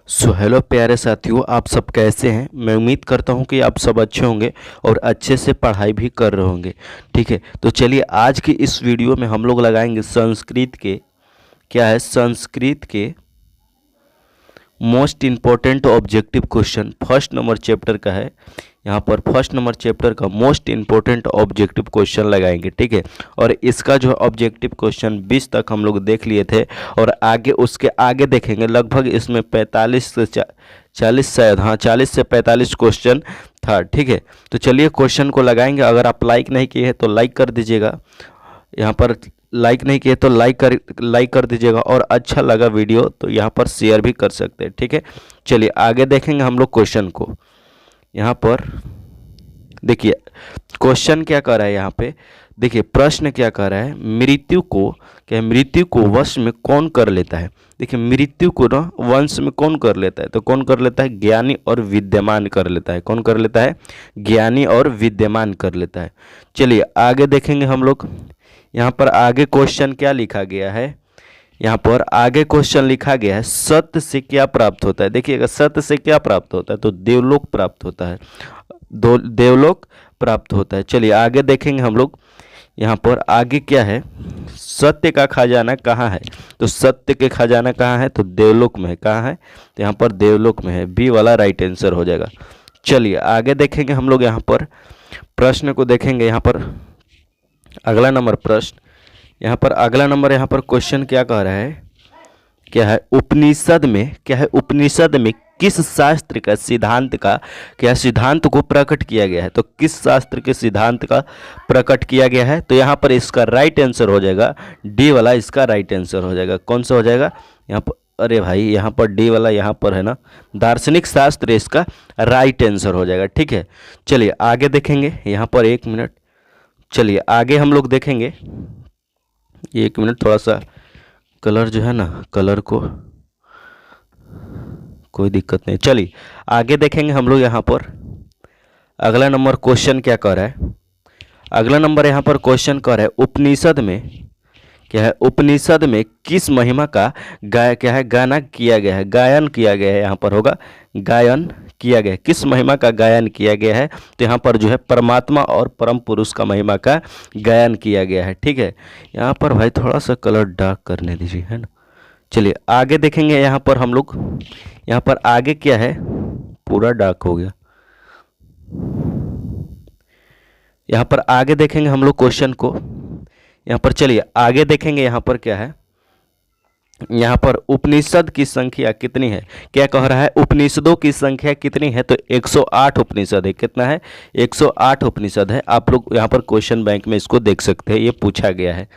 So hello प्यारे साथियों, आप सब कैसे हैं। मैं उम्मीद करता हूं कि आप सब अच्छे होंगे और अच्छे से पढ़ाई भी कर रहे होंगे। ठीक है, तो चलिए आज की इस वीडियो में हम लोग लगाएंगे संस्कृत के संस्कृत के most important objective question. First number chapter का है। यहाँ पर फर्स्ट नंबर चैप्टर का मोस्ट इम्पोर्टेंट ऑब्जेक्टिव क्वेश्चन लगाएंगे। ठीक है, और इसका जो ऑब्जेक्टिव क्वेश्चन 20 तक हम लोग देख लिए थे और आगे उसके आगे देखेंगे। लगभग इसमें 45 से 40 शायद, हाँ 40 से 45 क्वेश्चन था। ठीक है, तो चलिए क्वेश्चन को लगाएंगे। अगर आप लाइक नहीं किए हैं तो लाइक कर दीजिएगा। यहाँ पर लाइक नहीं किए तो लाइक कर दीजिएगा, और अच्छा लगा वीडियो तो यहाँ पर शेयर भी कर सकते हैं। ठीक है, चलिए आगे देखेंगे हम लोग क्वेश्चन को। यहाँ पर देखिए क्वेश्चन क्या कर रहा है। यहाँ पे देखिए प्रश्न क्या कर रहा है, मृत्यु को वश में कौन कर लेता है। देखिए मृत्यु को ना वंश में कौन कर लेता है, तो कौन कर लेता है, ज्ञानी और विद्यमान कर लेता है। कौन कर लेता है, ज्ञानी और विद्यमान कर लेता है। चलिए आगे देखेंगे हम लोग। यहाँ पर आगे क्वेश्चन क्या लिखा गया है, यहाँ पर आगे क्वेश्चन लिखा गया है सत्य से क्या प्राप्त होता है। देखिएगा सत्य से क्या प्राप्त होता है, तो देवलोक प्राप्त होता है। देवलोक प्राप्त होता है। चलिए आगे देखेंगे हम लोग। यहाँ पर आगे क्या है, सत्य का खजाना कहाँ है, तो सत्य के खजाना कहाँ है, तो देवलोक में है। कहाँ है, तो यहाँ पर देवलोक में है। बी वाला राइट आंसर हो जाएगा। चलिए आगे देखेंगे हम लोग। यहाँ पर प्रश्न को देखेंगे। यहाँ पर अगला नंबर प्रश्न, यहाँ पर अगला नंबर, यहाँ पर क्वेश्चन क्या कह रहा है, क्या है उपनिषद में किस शास्त्र का सिद्धांत को प्रकट किया गया है। तो किस शास्त्र के सिद्धांत का प्रकट किया गया है, तो यहाँ पर इसका राइट आंसर हो जाएगा डी वाला। इसका राइट आंसर हो जाएगा। कौन सा हो जाएगा यहाँ पर, अरे भाई यहाँ पर डी वाला यहाँ पर है ना, दार्शनिक शास्त्र इसका राइट आंसर हो जाएगा। ठीक है, चलिए आगे देखेंगे। यहाँ पर एक मिनट, चलिए आगे हम लोग देखेंगे। एक मिनट, थोड़ा सा कलर जो है ना, कलर को कोई दिक्कत नहीं। चलिए आगे देखेंगे हम लोग। यहाँ पर अगला नंबर क्वेश्चन क्या कर रहा है, अगला नंबर यहाँ पर क्वेश्चन कर रहा है उपनिषद में उपनिषद में किस महिमा का गायन किया गया है। यहाँ पर होगा गायन किया गया है। किस महिमा का गायन किया गया है, तो यहाँ पर जो है परमात्मा और परम पुरुष का महिमा का गायन किया गया है। ठीक है, यहाँ पर भाई थोड़ा सा कलर डार्क करने दीजिए, है ना। चलिए आगे देखेंगे। यहाँ पर हम लोग, यहाँ पर आगे क्या है, पूरा डार्क हो गया। यहाँ पर आगे देखेंगे हम लोग क्वेश्चन को। यहाँ पर चलिए आगे देखेंगे। यहाँ पर क्या है, यहाँ पर उपनिषद की संख्या कितनी है। क्या कह रहा है, उपनिषदों की संख्या कितनी है, तो 108 उपनिषद है। कितना है, 108 उपनिषद है। आप लोग यहाँ पर क्वेश्चन बैंक में इसको देख सकते हैं, ये पूछा गया है।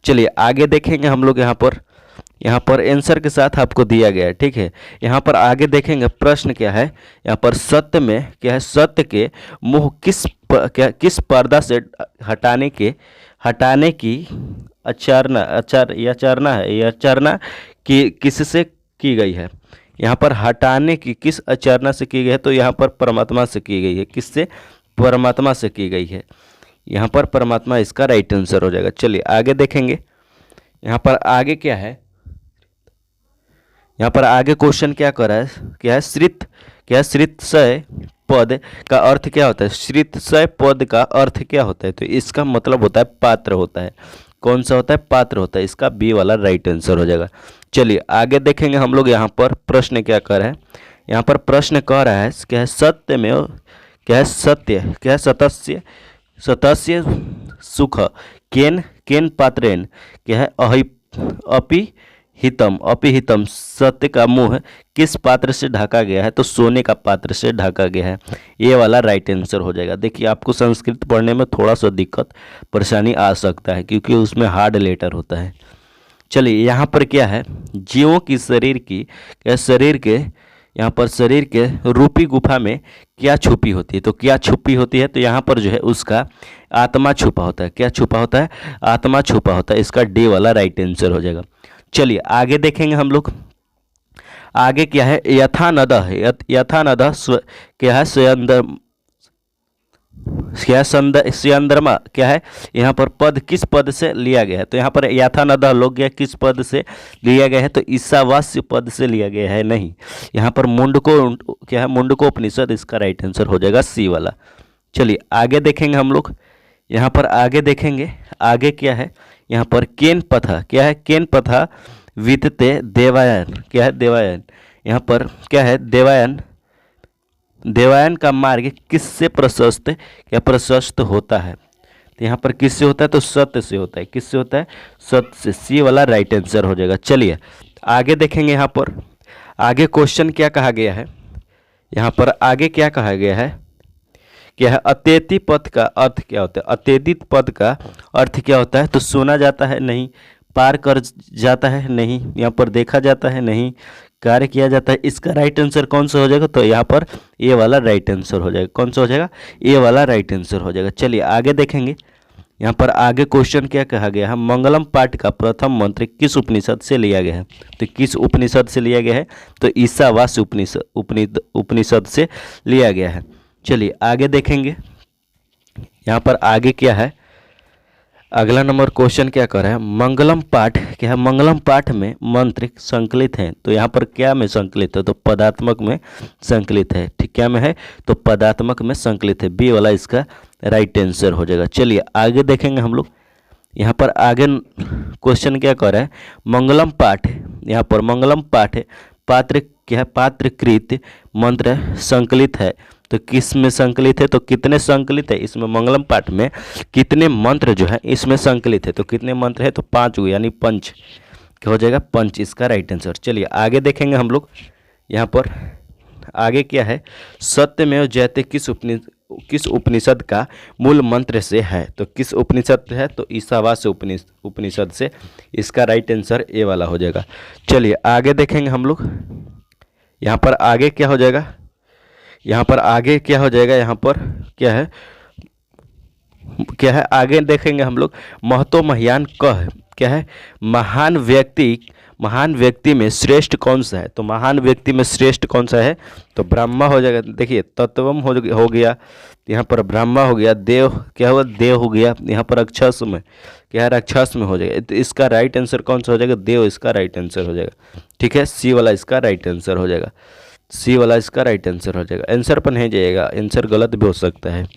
चलिए आगे देखेंगे हम लोग। यहाँ पर आंसर के साथ आपको दिया गया है। ठीक है, यहाँ पर आगे देखेंगे प्रश्न क्या है। यहाँ पर सत्य में क्या है, सत्य के मुँह किस पर्दा से हटाने की आचरणा की किससे की गई है। यहाँ पर हटाने की किस आचरणा से की गई है, तो यहाँ पर परमात्मा से की गई है। किससे, परमात्मा से की गई है। यहाँ पर परमात्मा इसका राइट आंसर हो जाएगा। चलिए आगे देखेंगे। यहाँ पर आगे क्या है, यहाँ पर आगे क्वेश्चन क्या कर रहा है, श्रितसय पद का अर्थ क्या होता है। श्रितसय पद का अर्थ क्या होता है, तो इसका मतलब होता है पात्र होता है। कौन सा होता है, पात्र होता है। इसका बी वाला राइट आंसर हो जाएगा। चलिए आगे देखेंगे हम लोग। यहाँ पर प्रश्न क्या कर रहा है, यहाँ पर प्रश्न कह रहा है क्या है सत्य में सतस्य सुख केन पात्रेन क्या है अपिहितम सत्य का मुंह किस पात्र से ढका गया है, तो सोने का पात्र से ढका गया है। ये वाला राइट आंसर हो जाएगा। देखिए आपको संस्कृत पढ़ने में थोड़ा सा दिक्कत परेशानी आ सकता है, क्योंकि उसमें हार्ड लेटर होता है। चलिए यहाँ पर क्या है, जीवों की यहाँ पर शरीर के रूपी गुफा में क्या छुपी होती है, तो क्या छुपी होती है, तो यहाँ पर जो है उसका आत्मा छुपा होता है। क्या छुपा होता है, आत्मा छुपा होता है। इसका डी वाला राइट आंसर हो जाएगा। चलिए आगे देखेंगे हम लोग। आगे क्या है, यथा नदः क्या है क्या चंद्रमा क्या है, यहाँ पर पद किस पद से लिया गया है? तो यहाँ पर याथा नदह लोग गया किस पद से लिया गया है? तो ईशावास्य पद से लिया गया है नहीं। यहाँ पर मुंडको क्या है, मुंडको उपनिषद इसका राइट आंसर हो जाएगा सी वाला। चलिए आगे देखेंगे हम लोग, यहाँ पर आगे देखेंगे, आगे क्या है, यहाँ पर केन पथा क्या है, केन पथा वितते देवायन क्या है, देवायन, यहाँ पर क्या है, देवायन, देवायन का मार्ग किससे प्रशस्त क्या प्रशस्त होता है? तो यहाँ पर किससे होता है? तो सत्य से होता है। किससे होता है? सत्य से। सी वाला राइट आंसर हो जाएगा। चलिए आगे देखेंगे, यहाँ पर आगे क्वेश्चन क्या कहा गया है, यहाँ पर आगे क्या कहा गया है, क्या है, अत्येति पद का अर्थ क्या होता है? अत्येतित पद का अर्थ क्या होता है? तो सुना जाता है नहीं, पार कर जाता है नहीं, यहाँ पर देखा जाता है नहीं, कार्य किया जाता है। इसका राइट आंसर कौन सा हो जाएगा? तो यहाँ पर ए वाला राइट आंसर हो जाएगा। कौन सा हो जाएगा? ए वाला राइट आंसर हो जाएगा। चलिए आगे देखेंगे, यहाँ पर आगे क्वेश्चन क्या कहा गया है, मंगलम पाठ का प्रथम मंत्र किस उपनिषद से लिया गया है? तो किस उपनिषद से लिया गया है? तो ईशावास्य उपनिषद से लिया गया है। चलिए आगे देखेंगे, यहाँ पर आगे क्या है, अगला नंबर क्वेश्चन क्या कर रहा है, मंगलम पाठ क्या है, मंगलम पाठ में मंत्र संकलित हैं। तो यहाँ पर क्या में संकलित है? तो पदात्मक में संकलित है। ठीक, क्या में है? तो पदात्मक में संकलित है। बी वाला इसका राइट आंसर हो जाएगा। चलिए आगे देखेंगे हम लोग, यहाँ पर आगे क्वेश्चन क्या कर रहा है, मंगलम पाठ, यहाँ पर मंगलम पाठ पात्र क्या है, पात्रकृत मंत्र संकलित है। तो किस में संकलित है? तो कितने संकलित है इसमें? मंगलम पाठ में कितने मंत्र जो है इसमें संकलित है? तो कितने मंत्र है? तो 5 यानी पंच क्या हो जाएगा? पंच इसका राइट आंसर। चलिए आगे देखेंगे हम लोग, यहाँ पर आगे क्या है, सत्यमेव जयते किस उपनिषद का मूल मंत्र से है? तो किस उपनिषद से है? तो ईशावास्य उपनिषद से। इसका राइट आंसर ए वाला हो जाएगा। चलिए आगे देखेंगे हम लोग, यहाँ पर आगे क्या हो जाएगा, यहाँ पर आगे क्या हो जाएगा, यहाँ पर क्या है, क्या है आगे देखेंगे हम लोग, महतो महायान कह क्या है, महान व्यक्ति में श्रेष्ठ कौन सा है? तो महान व्यक्ति में श्रेष्ठ कौन सा है? तो ब्रह्मा हो जाएगा। देखिए तत्वम हो गया, यहाँ पर ब्रह्मा हो गया, देव क्या हुआ, देव हो गया, यहाँ पर अक्षस में क्या है, राक्षस में हो जाएगा। तो इसका राइट आंसर कौन सा हो जाएगा? देव इसका राइट आंसर हो जाएगा। ठीक है, सी वाला इसका राइट आंसर हो जाएगा। सी वाला इसका राइट आंसर हो जाएगा। आंसर पर नहीं जाएगा, आंसर गलत भी हो सकता है।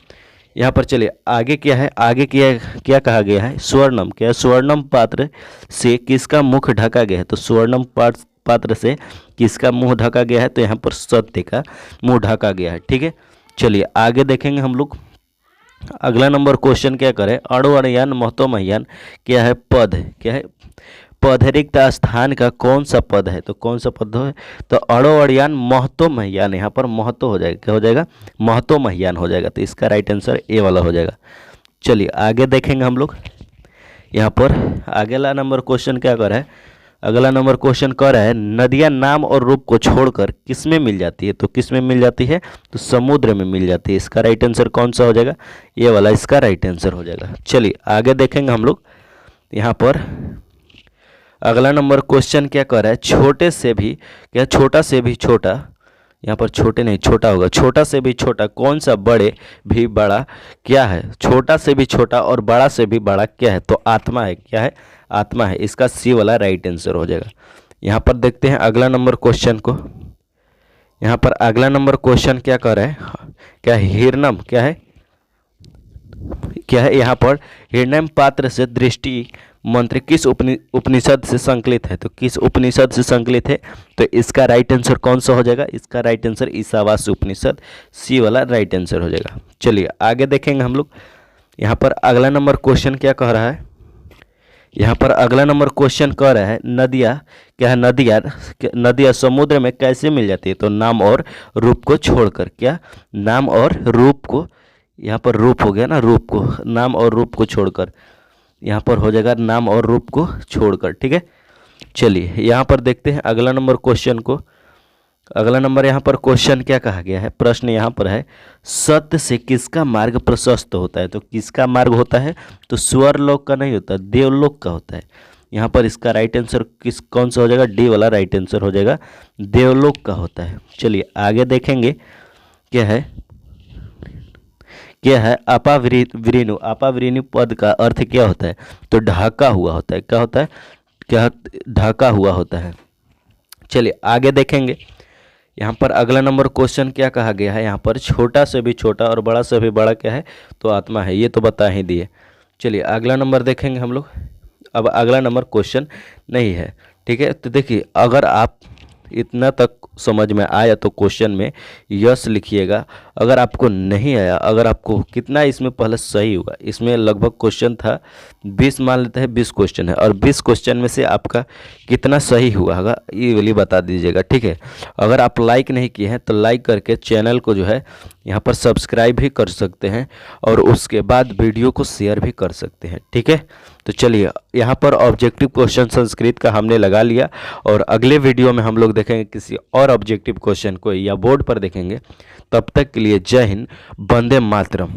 यहाँ पर चलिए आगे क्या है, आगे क्या कहा गया है, स्वर्णम क्या है, स्वर्णम पात्र से किसका मुख ढका गया है? तो स्वर्णम पात्र से किसका मुंह ढका गया है? तो यहाँ पर सत्य का मुंह ढका गया है। ठीक है, चलिए आगे देखेंगे हम लोग, अगला नंबर क्वेश्चन क्या करें, अणु अणयान महतो महायान क्या है, पद क्या है, पद रिक्त स्थान का कौन सा पद है? तो कौन सा पद है? तो अणो अड़ियान महतो महायान, यहाँ पर महतो हो जाएगा, क्या हो जाएगा? महतो महायान हो जाएगा। तो इसका राइट आंसर ए वाला हो जाएगा। चलिए आगे देखेंगे हम लोग, यहाँ पर अगला नंबर क्वेश्चन क्या कर रहा है, अगला नंबर क्वेश्चन कर रहा है, नदियाँ नाम और रूप को छोड़कर किस में मिल जाती है? तो किस में मिल जाती है? तो समुद्र में मिल जाती है। इसका राइट आंसर कौन सा हो जाएगा? ये वाला इसका राइट आंसर हो जाएगा। चलिए आगे देखेंगे हम लोग, यहाँ पर अगला नंबर क्वेश्चन क्या कर रहा है, छोटे से भी क्या, छोटा से भी छोटा, यहाँ पर छोटे नहीं छोटा होगा, छोटा से भी छोटा कौन सा बड़े भी बड़ा क्या है? छोटा से भी छोटा और बड़ा से भी बड़ा क्या है? तो आत्मा है। क्या है? आत्मा है। इसका सी वाला राइट आंसर हो जाएगा। यहाँ पर देखते हैं अगला नंबर क्वेश्चन को, यहाँ पर अगला नंबर क्वेश्चन क्या कर रहा है, क्या हिरण्यम क्या है, क्या है, यहाँ पर हिरण्यम पात्र से दृष्टि मंत्र किस उपनिषद से संकलित है? तो किस उपनिषद से संकलित है? तो इसका राइट आंसर कौन सा हो जाएगा? इसका राइट आंसर ईशावास्य उपनिषद, सी वाला राइट आंसर हो जाएगा। चलिए आगे देखेंगे हम लोग, यहाँ पर अगला नंबर क्वेश्चन क्या कह रहा है, यहाँ पर अगला नंबर क्वेश्चन कह रहा है, नदियाँ क्या है, नदियाँ समुद्र में कैसे मिल जाती है? तो नाम और रूप को छोड़कर, क्या, नाम और रूप को, यहाँ पर रूप हो गया ना, रूप को, नाम और रूप को छोड़कर, यहाँ पर हो जाएगा नाम और रूप को छोड़कर। ठीक है, चलिए यहाँ पर देखते हैं अगला नंबर क्वेश्चन को, अगला नंबर यहाँ पर क्वेश्चन क्या कहा गया है, प्रश्न यहाँ पर है, सत्य से किसका मार्ग प्रशस्त होता है? तो किसका मार्ग होता है? तो स्वर्लोक का नहीं होता, देवलोक का होता है। यहाँ पर इसका राइट आंसर कौन सा हो जाएगा? डी वाला राइट आंसर हो जाएगा, देवलोक का होता है। चलिए आगे देखेंगे क्या है, क्या है अपावृणु। अपावृणु पद का अर्थ क्या होता है? तो ढका हुआ होता है। क्या होता है? क्या? ढका हुआ होता है। चलिए आगे देखेंगे। यहाँ पर अगला नंबर क्वेश्चन क्या कहा गया है? यहाँ पर छोटा से भी छोटा और बड़ा से भी बड़ा क्या है? तो आत्मा है। ये तो बता ही दिए। चलिए अगला नंबर देखेंगे हम लोग। अब अगला नंबर क्वेश्चन नहीं है, ठीक है। तो देखिए, अगर आप इतना तक समझ में आया तो क्वेश्चन में यस लिखिएगा। अगर आपको नहीं आया, अगर आपको कितना इसमें पहले सही हुआ, इसमें लगभग क्वेश्चन था 20, मान लेते हैं 20 क्वेश्चन है, और 20 क्वेश्चन में से आपका कितना सही हुआ होगा ये वाली बता दीजिएगा, ठीक है। अगर आप लाइक नहीं किए हैं तो लाइक करके चैनल को जो है यहाँ पर सब्सक्राइब भी कर सकते हैं, और उसके बाद वीडियो को शेयर भी कर सकते हैं, ठीक है। तो चलिए, यहाँ पर ऑब्जेक्टिव क्वेश्चन संस्कृत का हमने लगा लिया, और अगले वीडियो में हम लोग देखेंगे किसी और ऑब्जेक्टिव क्वेश्चन को, या बोर्ड पर देखेंगे। तब तक के लिए जय हिंद, वंदे मातरम।